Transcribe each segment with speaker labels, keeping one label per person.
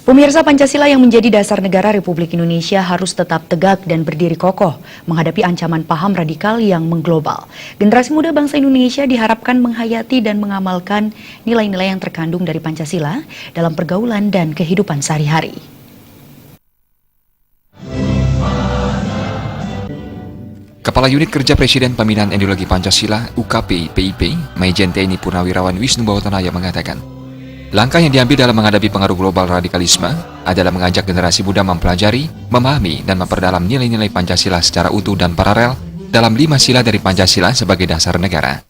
Speaker 1: Pemirsa, Pancasila yang menjadi dasar negara Republik Indonesia harus tetap tegak dan berdiri kokoh menghadapi ancaman paham radikal yang mengglobal. Generasi muda bangsa Indonesia diharapkan menghayati dan mengamalkan nilai-nilai yang terkandung dari Pancasila dalam pergaulan dan kehidupan sehari-hari.
Speaker 2: Kepala Unit Kerja Presiden Pembinaan Ideologi Pancasila (UKP PIP), Majen TNI Purnawirawan Wisnu Bawatanaya mengatakan, langkah yang diambil dalam menghadapi pengaruh global radikalisme adalah mengajak generasi muda mempelajari, memahami, dan memperdalam nilai-nilai Pancasila secara utuh dan paralel dalam 5 sila dari Pancasila sebagai dasar negara.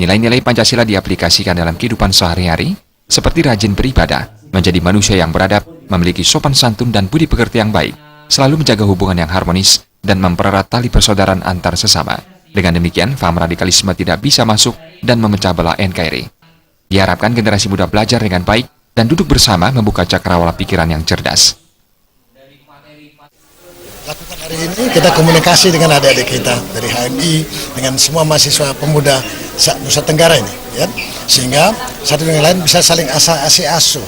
Speaker 2: Nilai-nilai Pancasila diaplikasikan dalam kehidupan sehari-hari, seperti rajin beribadah, menjadi manusia yang beradab, memiliki sopan santun dan budi pekerti yang baik, selalu menjaga hubungan yang harmonis, dan mempererat tali persaudaraan antar sesama. Dengan demikian, paham radikalisme tidak bisa masuk dan memecah belah NKRI. Diharapkan generasi muda belajar dengan baik dan duduk bersama membuka cakrawala pikiran yang cerdas.
Speaker 3: Lakukan hari ini kita komunikasi dengan adik-adik kita dari HMI, dengan semua mahasiswa pemuda Nusa Tenggara ini, ya, sehingga satu dengan lain bisa saling asuh,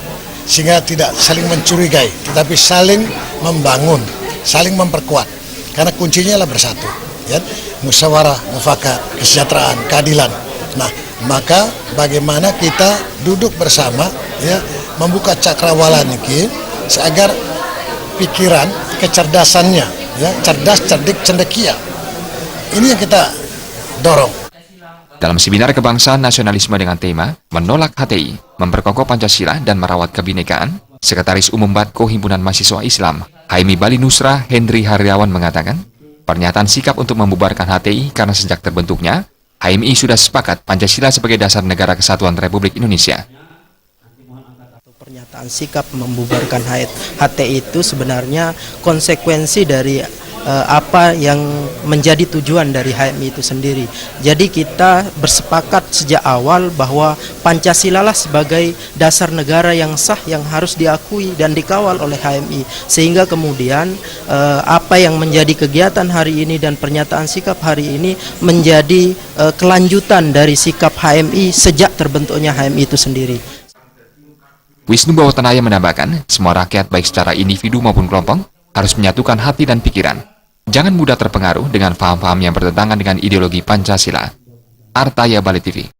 Speaker 3: sehingga tidak saling mencurigai, tetapi saling membangun, saling memperkuat. Karena kuncinya adalah bersatu, ya, musyawarah, mufakat, kesejahteraan, keadilan. Nah, maka bagaimana kita duduk bersama, ya, membuka cakrawala niki, agar pikiran, kecerdasannya, ya, cerdas, cerdik, cendekia. Ini yang kita dorong.
Speaker 2: Dalam seminar kebangsaan nasionalisme dengan tema Menolak HTI, Memperkokoh Pancasila dan Merawat Kebinekaan, Sekretaris Umum Batko Himpunan Mahasiswa Islam, HMI Bali Nusra Hendri Haryawan mengatakan, pernyataan sikap untuk membubarkan HTI karena sejak terbentuknya, HMI sudah sepakat Pancasila sebagai dasar negara kesatuan Republik Indonesia.
Speaker 4: Pernyataan sikap membubarkan HTI itu sebenarnya konsekuensi dari apa yang menjadi tujuan dari HMI itu sendiri. Jadi kita bersepakat sejak awal bahwa Pancasila lah sebagai dasar negara yang sah yang harus diakui dan dikawal oleh HMI. Sehingga kemudian apa yang menjadi kegiatan hari ini dan pernyataan sikap hari ini menjadi kelanjutan dari sikap HMI sejak terbentuknya HMI itu sendiri.
Speaker 2: Wisnu Bawatanaya menambahkan, semua rakyat baik secara individu maupun kelompok harus menyatukan hati dan pikiran. Jangan mudah terpengaruh dengan paham-paham yang bertentangan dengan ideologi Pancasila. Artaya Bali TV.